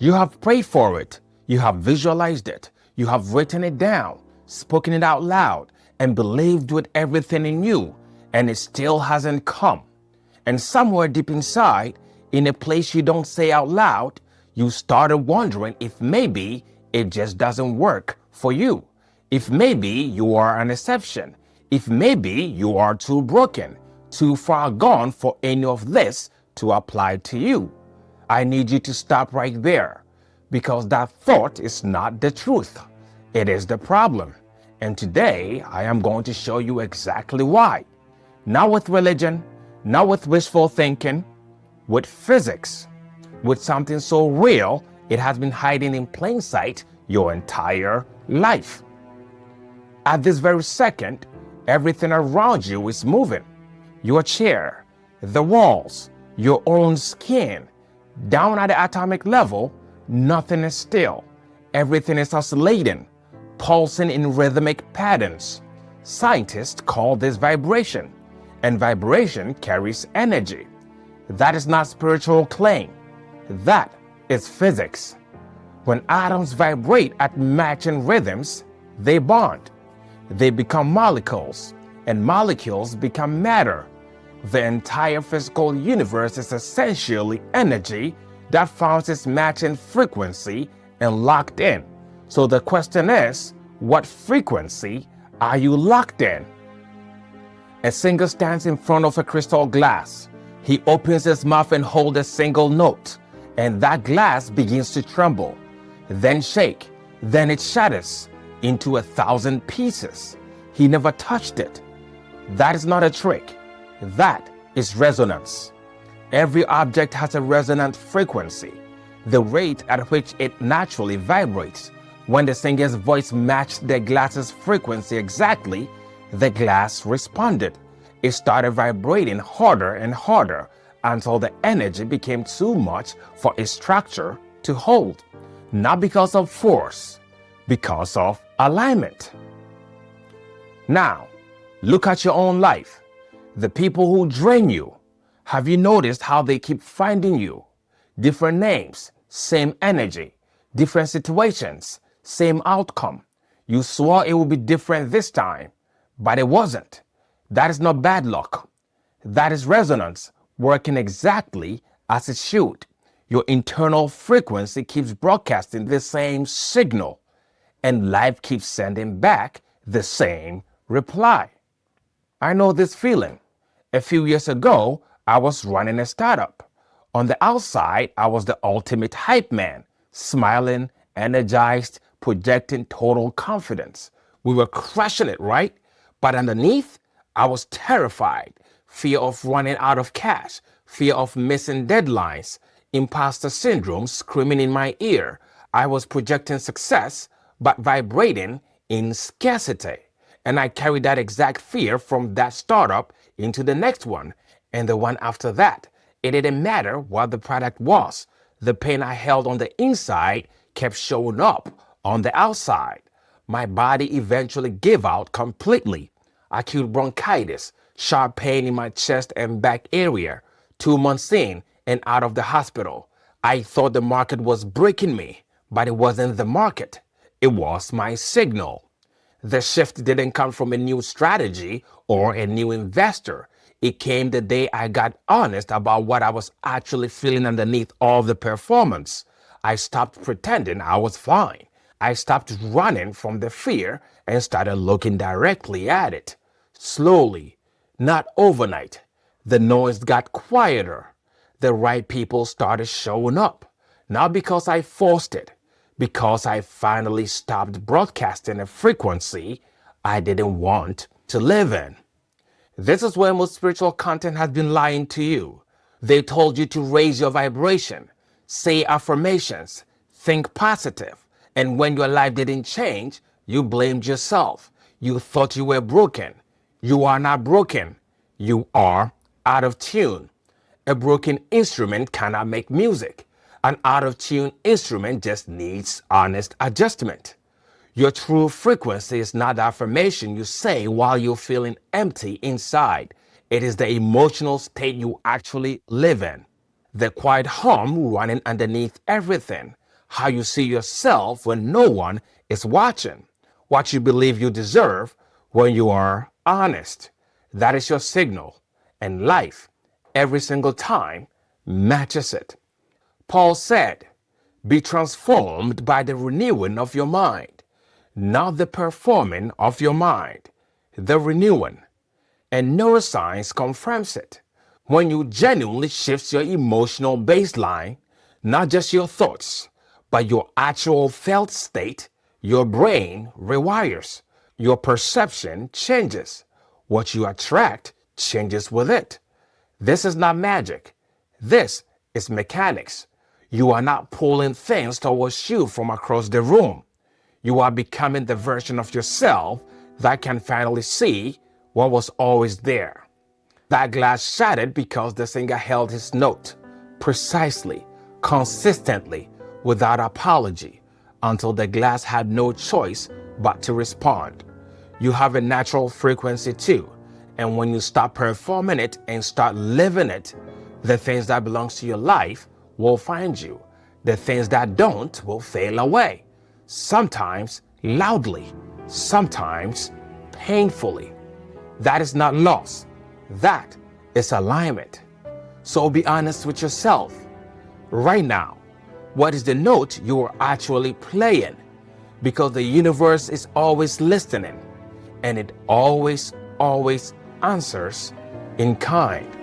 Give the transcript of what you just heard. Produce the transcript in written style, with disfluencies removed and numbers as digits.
You have prayed for it, you have visualized it, you have written it down, spoken it out loud, and believed with everything in you, and it still hasn't come. And somewhere deep inside, in a place you don't say out loud, you started wondering if maybe it just doesn't work for you. If maybe you are an exception. If maybe you are too broken, too far gone for any of this to apply to you. I need you to stop right there, because that thought is not the truth. It is the problem. And today I am going to show you exactly why. Not with religion, not with wishful thinking, with physics, with something so real it has been hiding in plain sight your entire life. At this very second, everything around you is moving. Your chair, the walls, your own skin. Down at the atomic level, nothing is still. Everything is oscillating, pulsing in rhythmic patterns. Scientists call this vibration, and vibration carries energy. That is not spiritual claim. That is physics. When atoms vibrate at matching rhythms, they bond. They become molecules, and molecules become matter. The entire physical universe is essentially energy that finds its matching frequency and locked in. So the question is, what frequency are you locked in? A singer stands in front of a crystal glass. He opens his mouth and holds a single note, and that glass begins to tremble, then shake, then it shatters into 1,000 pieces. He never touched it. That is not a trick. That is resonance. Every object has a resonant frequency, the rate at which it naturally vibrates. When the singer's voice matched the glass's frequency exactly, the glass responded. It started vibrating harder and harder until the energy became too much for its structure to hold. Not because of force, because of alignment. Now, look at your own life. The people who drain you, have you noticed how they keep finding you? Different names, same energy. Different situations, same outcome. You swore it would be different this time, but it wasn't. That is not bad luck. That is resonance working exactly as it should. Your internal frequency keeps broadcasting the same signal, and life keeps sending back the same reply. I know this feeling. A few years ago, I was running a startup. On the outside, I was the ultimate hype man, smiling, energized, projecting total confidence. We were crushing it, right? But underneath, I was terrified. Fear of running out of cash, fear of missing deadlines, imposter syndrome screaming in my ear. I was projecting success, but vibrating in scarcity. And I carried that exact fear from that startup into the next one and the one after that. It didn't matter what the product was. The pain I held on the inside kept showing up on the outside. My body eventually gave out completely. Acute bronchitis, sharp pain in my chest and back area. 2 months in and out of the hospital. I thought the market was breaking me, but it wasn't the market. It was my signal. The shift didn't come from a new strategy or a new investor. It came the day I got honest about what I was actually feeling underneath all the performance. I stopped pretending I was fine. I stopped running from the fear and started looking directly at it. Slowly, not overnight, the noise got quieter. The right people started showing up. Not because I forced it, because I finally stopped broadcasting a frequency I didn't want to live in. This is where most spiritual content has been lying to you. They told you to raise your vibration, say affirmations, think positive, and when your life didn't change, you blamed yourself. You thought you were broken. You are not broken. You are out of tune. A broken instrument cannot make music. An out-of-tune instrument just needs honest adjustment. Your true frequency is not the affirmation you say while you're feeling empty inside. It is the emotional state you actually live in. The quiet hum running underneath everything. how you see yourself when no one is watching, what you believe you deserve when you are honest. That is your signal, and life, every single time, matches it. Paul said, be transformed by the renewing of your mind, not the performing of your mind, the renewing. And neuroscience confirms it. When you genuinely shift your emotional baseline, not just your thoughts, but your actual felt state, your brain rewires. Your perception changes. What you attract changes with it. This is not magic. This is mechanics. You are not pulling things towards you from across the room. You are becoming the version of yourself that can finally see what was always there. That glass shattered because the singer held his note precisely, consistently, without apology, until the glass had no choice but to respond. You have a natural frequency too, and when you stop performing it and start living it, the things that belongs to your life will find you. The things that don't will fail away. Sometimes loudly, sometimes painfully. That is not loss. That is alignment. So be honest with yourself. Right now, what is the note you are actually playing? Because the universe is always listening, and it always answers in kind.